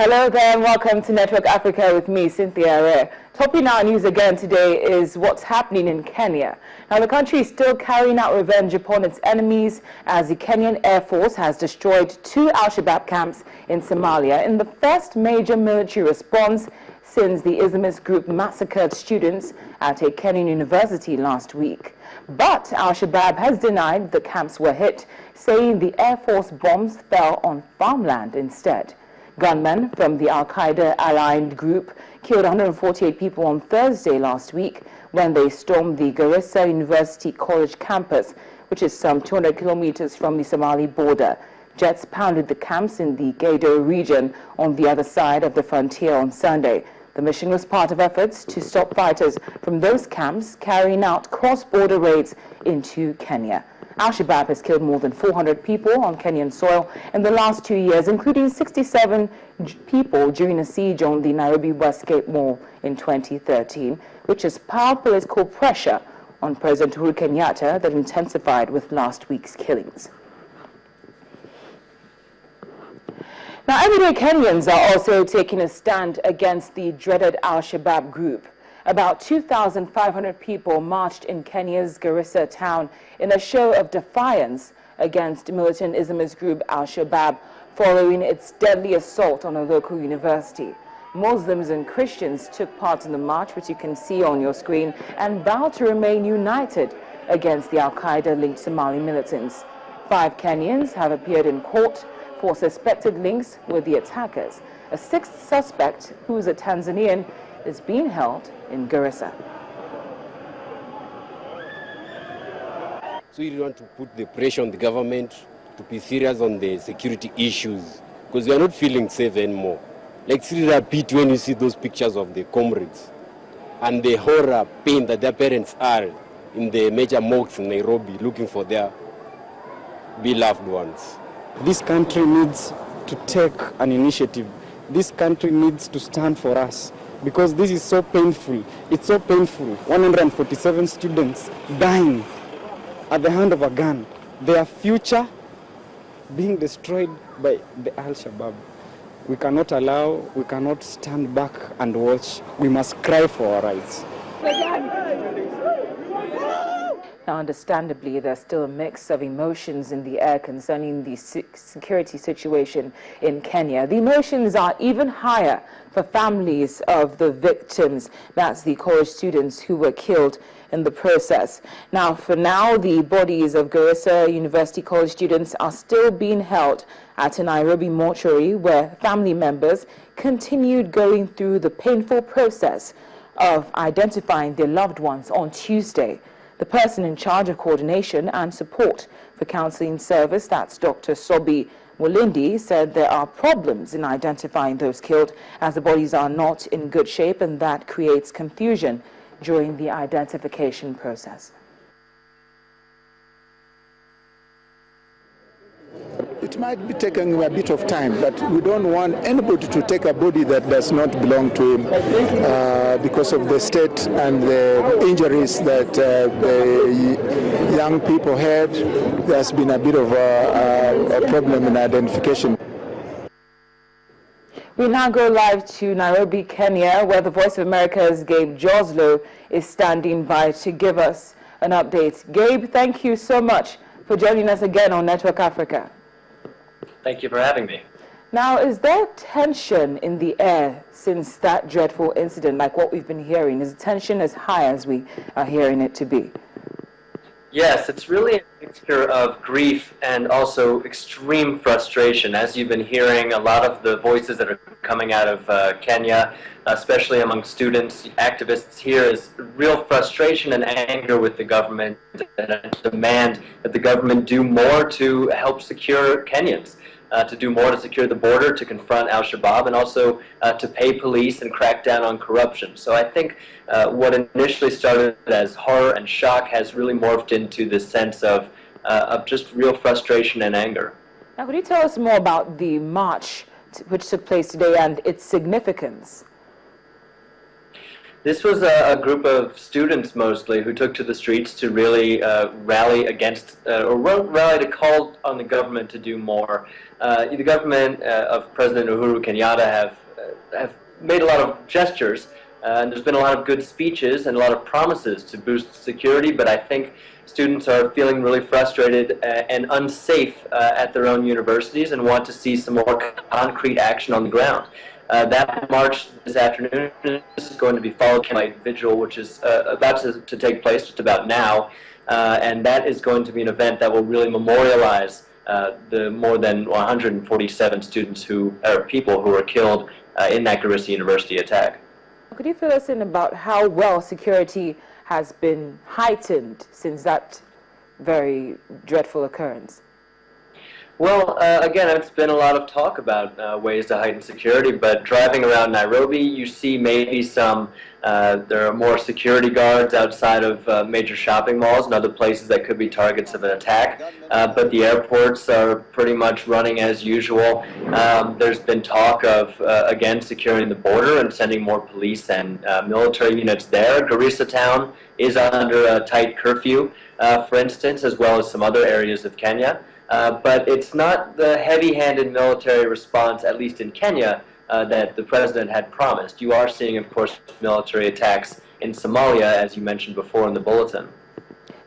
Hello there and welcome to Network Africa with me, Cynthia Ray. Topping our news again today is what's happening in Kenya. Now, the country is still carrying out revenge upon its enemies as the Kenyan Air Force has destroyed 2 Al-Shabaab camps in Somalia in the first major military response since the Islamist group massacred students at a Kenyan university last week. But Al-Shabaab has denied the camps were hit, saying the Air Force bombs fell on farmland instead. Gunmen from the Al-Qaeda-aligned group killed 148 people on Thursday last week when they stormed the Garissa University College campus, which is some 200 kilometers from the Somali border. Jets pounded the camps in the Gedo region on the other side of the frontier on Sunday. The mission was part of efforts to stop fighters from those camps carrying out cross-border raids into Kenya. Al-Shabaab has killed more than 400 people on Kenyan soil in the last 2 years, including 67 people during a siege on the Nairobi Westgate Mall in 2013, which has piled political pressure on President Uhuru Kenyatta that intensified with last week's killings. Now, everyday Kenyans are also taking a stand against the dreaded Al-Shabaab group. About 2,500 people marched in Kenya's Garissa town in a show of defiance against militant Islamist group Al-Shabaab following its deadly assault on a local university. Muslims and Christians took part in the march, which you can see on your screen, and vowed to remain united against the Al-Qaeda-linked Somali militants. 5 Kenyans have appeared in court for suspected links with the attackers. A 6th suspect, who is a Tanzanian, is being held in Garissa. So we want to put the pressure on the government to be serious on the security issues, because we are not feeling safe anymore. Like, it's really a pity when you see those pictures of the comrades and the horror pain that their parents are in the major mosques in Nairobi looking for their beloved ones. This country needs to take an initiative. This country needs to stand for us, because this is so painful. It's so painful. 147 students dying at the hand of a gun. Their future being destroyed by the Al-Shabaab. We cannot allow, we cannot stand back and watch. We must cry for our rights. Now, understandably, there's still a mix of emotions in the air concerning the security situation in Kenya. The emotions are even higher for families of the victims. That's the college students who were killed in the process. Now, for now, the bodies of Garissa University college students are still being held at a Nairobi mortuary, where family members continued going through the painful process of identifying their loved ones on Tuesday. The person in charge of coordination and support for counseling service, that's Dr. Sobi Mulindi, said there are problems in identifying those killed as the bodies are not in good shape, and that creates confusion during the identification process. It might be taking a bit of time, but we don't want anybody to take a body that does not belong to him because of the state and the injuries that the young people had. There's been a bit of a problem in identification. We now go live to Nairobi, Kenya, where the Voice of America's Gabe Joslow is standing by to give us an update. Gabe, thank you so much for joining us again on Network Africa. Thank you for having me. Now, is there tension in the air since that dreadful incident, like what we've been hearing? Is the tension as high as we are hearing it to be? Yes, it's really a mixture of grief and also extreme frustration. As you've been hearing, a lot of the voices that are coming out of Kenya, especially among students, activists here, is real frustration and anger with the government and a demand that the government do more to help secure Kenyans. To do more to secure the border, to confront Al-Shabaab, and also to pay police and crack down on corruption. So I think what initially started as horror and shock has really morphed into this sense of just real frustration and anger. Now, could you tell us more about the march which took place today and its significance? This was a group of students mostly who took to the streets to really rally against, rally to call on the government to do more. The government of President Uhuru Kenyatta have made a lot of gestures, and there's been a lot of good speeches and a lot of promises to boost security, but I think students are feeling really frustrated and unsafe at their own universities and want to see some more concrete action on the ground. That march this afternoon is going to be followed by a vigil, which is about to take place just about now, and that is going to be an event that will really memorialize the more than 147 students people who were killed in that Garissa University attack. Could you fill us in about how well security has been heightened since that very dreadful occurrance? Well, again, it's been a lot of talk about ways to heighten security, but driving around Nairobi, you see maybe there are more security guards outside of major shopping malls and other places that could be targets of an attack, but the airports are pretty much running as usual. There's been talk of, again, securing the border and sending more police and military units there. Garissa town is under a tight curfew, for instance, as well as some other areas of Kenya. But it's not the heavy-handed military response, at least in Kenya, that the president had promised. You are seeing, of course, military attacks in Somalia, as you mentioned before in the bulletin.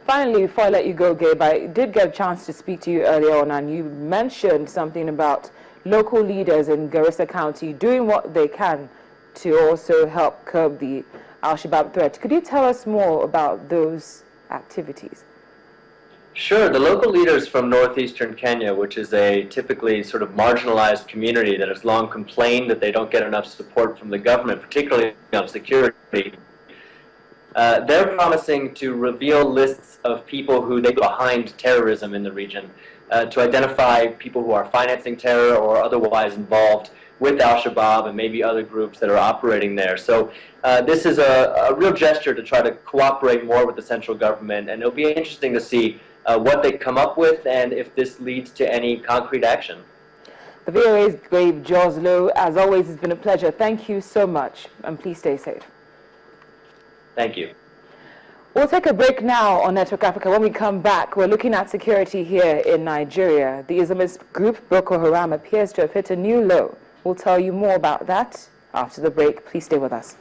Finally, before I let you go, Gabe, I did get a chance to speak to you earlier on, and you mentioned something about local leaders in Garissa County doing what they can to also help curb the Al-Shabaab threat. Could you tell us more about those activities? Sure. The local leaders from northeastern Kenya, which is a typically sort of marginalized community that has long complained that they don't get enough support from the government, particularly on security, they're promising to reveal lists of people who they behind terrorism in the region, to identify people who are financing terror or otherwise involved with Al-Shabaab and maybe other groups that are operating there. So this is a real gesture to try to cooperate more with the central government, and it'll be interesting to see what they come up with and if this leads to any concrete action. The VOA's Gabe Joslow, as always, it's been a pleasure. Thank you so much, and please stay safe. Thank you. We'll take a break now on Network Africa. When we come back, we're looking at security here in Nigeria. The Islamist group Boko Haram appears to have hit a new low. We'll tell you more about that after the break. Please stay with us.